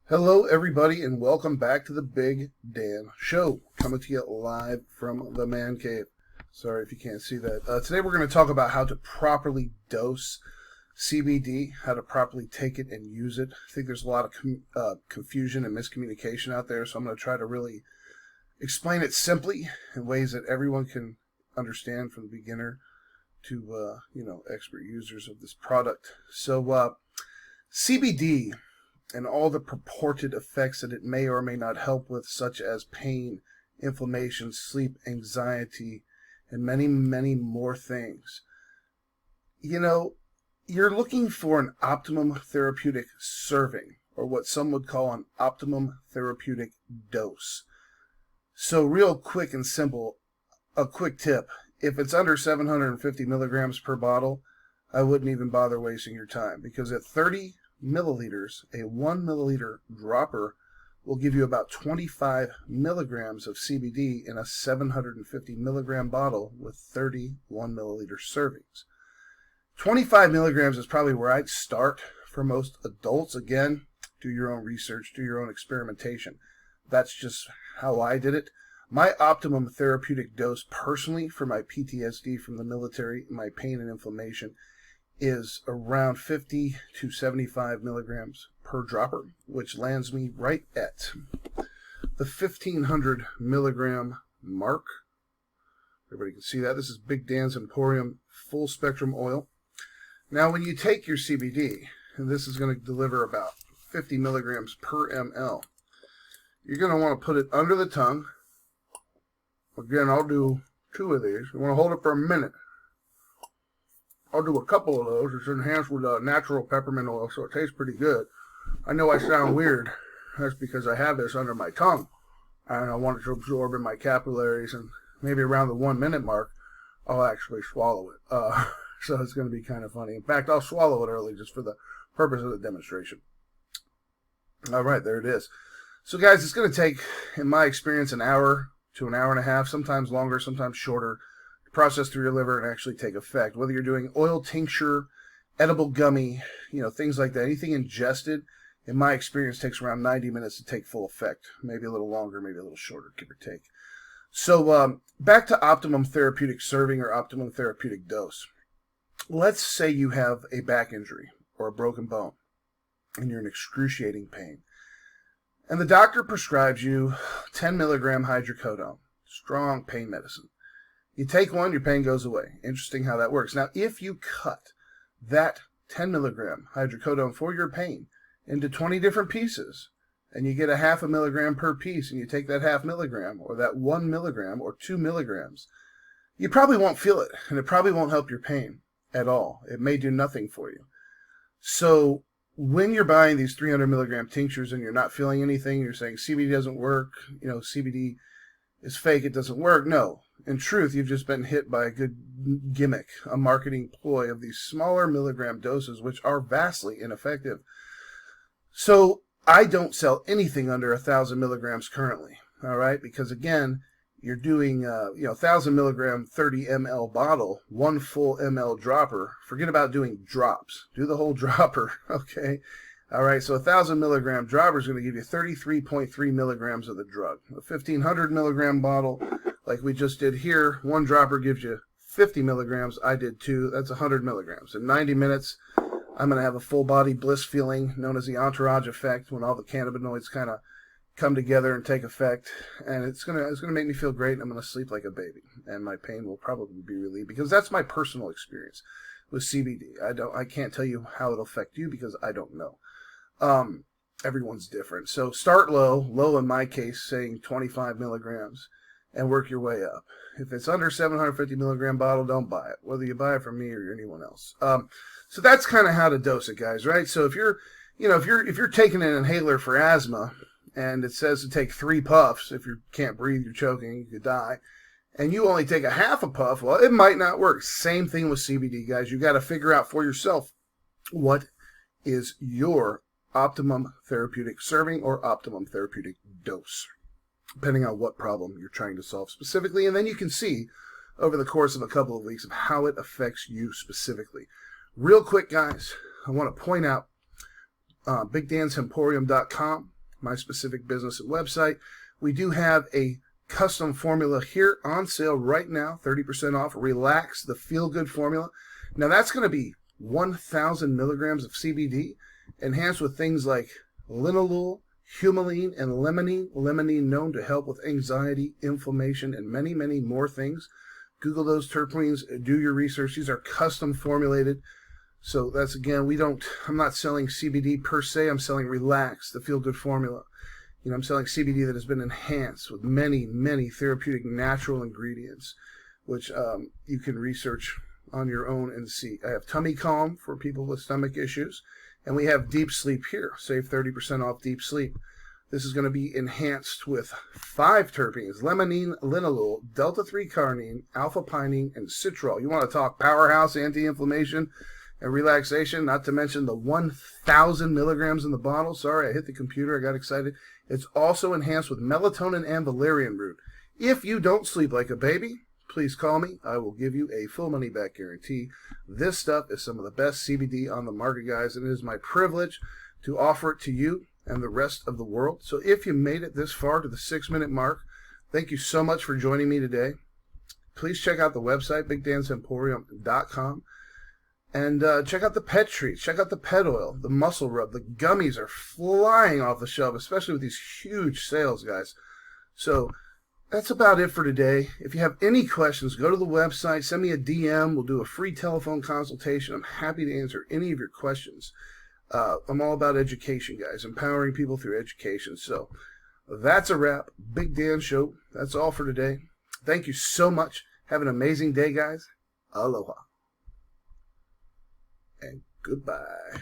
Hello, everybody, and welcome back to the Big Dan Show, coming to you live from the man cave. Sorry if you can't see that. Today we're going to talk about how to properly dose CBD, how to properly take it and use it. I think there's a lot of confusion and miscommunication out there, so I'm going to try to really explain it simply in ways that everyone can understand, from the beginner to expert users of this product. So CBD and all the purported effects that it may or may not help with, such as pain, inflammation, sleep, anxiety, and many, many more things. You're looking for an optimum therapeutic serving, or what some would call an optimum therapeutic dose. So real quick and simple, a quick tip. If it's under 750 milligrams per bottle, I wouldn't even bother wasting your time, because at 30 milliliters, a 1 milliliter dropper will give you about 25 milligrams of CBD in a 750 milligram bottle with 31 milliliter servings. 25 milligrams is probably where I'd start for most adults. Again, do your own research, do your own experimentation. That's just how I did it. My optimum therapeutic dose personally for my PTSD from the military, my pain and inflammation, is around 50 to 75 milligrams per dropper, which lands me right at the 1500 milligram mark. Everybody can see that. This is Big Dance Emporium full spectrum oil. Now, when you take your CBD, and this is going to deliver about 50 milligrams per ml, you're going to want to put it under the tongue. Again, I'll do 2 of these. You want to hold it for a minute. I'll do a couple of those. It's enhanced with natural peppermint oil, so it tastes pretty good. I know I sound weird. That's because I have this under my tongue, and I want it to absorb in my capillaries, and maybe around the 1 minute mark, I'll actually swallow it. So it's going to be kind of funny. In fact, I'll swallow it early just for the purpose of the demonstration. All right, there it is. So guys, it's going to take, in my experience, an hour to an hour and a half, sometimes longer, sometimes shorter, process through your liver and actually take effect. Whether you're doing oil tincture, edible gummy, things like that, anything ingested, in my experience, takes around 90 minutes to take full effect. Maybe a little longer, maybe a little shorter, give or take. So back to optimum therapeutic serving or optimum therapeutic dose. Let's say you have a back injury or a broken bone and you're in excruciating pain. And the doctor prescribes you 10 milligram hydrocodone, strong pain medicine. You take one, your pain goes away. Interesting how that works. Now, if you cut that 10 milligram hydrocodone for your pain into 20 different pieces, and you get a half a milligram per piece, and you take that half milligram, or that 1 milligram, or 2 milligrams, you probably won't feel it, and it probably won't help your pain at all. It may do nothing for you. So when you're buying these 300 milligram tinctures and you're not feeling anything, you're saying CBD doesn't work, CBD is fake, it doesn't work. No. In truth, you've just been hit by a good gimmick, a marketing ploy of these smaller milligram doses, which are vastly ineffective. So I don't sell anything under 1,000 milligrams currently, all right? Because again, you're doing 1,000 milligram 30 ml bottle, 1 full ml dropper. Forget about doing drops. Do the whole dropper, okay? All right, so 1,000 milligram dropper is going to give you 33.3 milligrams of the drug. A 1,500 milligram bottle, like we just did here, 1 dropper gives you 50 milligrams. I did 2. That's 100 milligrams. In 90 minutes, I'm going to have a full body bliss feeling known as the entourage effect, when all the cannabinoids kind of come together and take effect, and it's going to make me feel great, and I'm going to sleep like a baby, and my pain will probably be relieved, because that's my personal experience with CBD. I can't tell you how it'll affect you, because I don't know. Everyone's different. So start low in my case, saying 25 milligrams, and work your way up. If it's under 750 milligram bottle, don't buy it, whether you buy it from me or anyone else. So that's kind of how to dose it, guys, right? So if you're taking an inhaler for asthma, and it says to take 3 puffs, if you can't breathe, you're choking, you could die, and you only take a half a puff, well, it might not work. Same thing with CBD, guys. You got to figure out for yourself what is your optimum therapeutic serving or optimum therapeutic dose, depending on what problem you're trying to solve specifically. And then you can see over the course of a couple of weeks of how it affects you specifically. Real quick, guys, I want to point out BigDanceEmporium.com. my specific business and website. We do have a custom formula here on sale right now, 30% off. Relax, the feel-good formula. Now that's going to be 1,000 milligrams of CBD, enhanced with things like linalool, humulene, and limonene. Limonene known to help with anxiety, inflammation, and many, many more things. Google those terpenes, do your research. These are custom formulated. So that's, again, I'm not selling CBD per se. I'm selling Relax, the feel-good formula. I'm selling CBD that has been enhanced with many, many therapeutic natural ingredients, which you can research on your own and see. I have Tummy Calm for people with stomach issues, and we have Deep Sleep here. Save 30% off Deep Sleep. This is going to be enhanced with 5 terpenes: limonene, linalool, delta-3-carnine, alpha-pinene, and citrol. You want to talk powerhouse anti-inflammation and relaxation, not to mention the 1,000 milligrams in the bottle. Sorry, I hit the computer. I got excited. It's also enhanced with melatonin and valerian root. If you don't sleep like a baby, please call me. I will give you a full money-back guarantee. This stuff is some of the best CBD on the market, guys, and it is my privilege to offer it to you and the rest of the world. So if you made it this far to the 6-minute mark, thank you so much for joining me today. Please check out the website, BigDanceEmporium.com. And check out the pet treats, check out the pet oil, the muscle rub. The gummies are flying off the shelf, especially with these huge sales, guys. So that's about it for today. If you have any questions, go to the website, send me a DM. We'll do a free telephone consultation. I'm happy to answer any of your questions. I'm all about education, guys, empowering people through education. So that's a wrap. Big Dan Show. That's all for today. Thank you so much. Have an amazing day, guys. Aloha. And goodbye.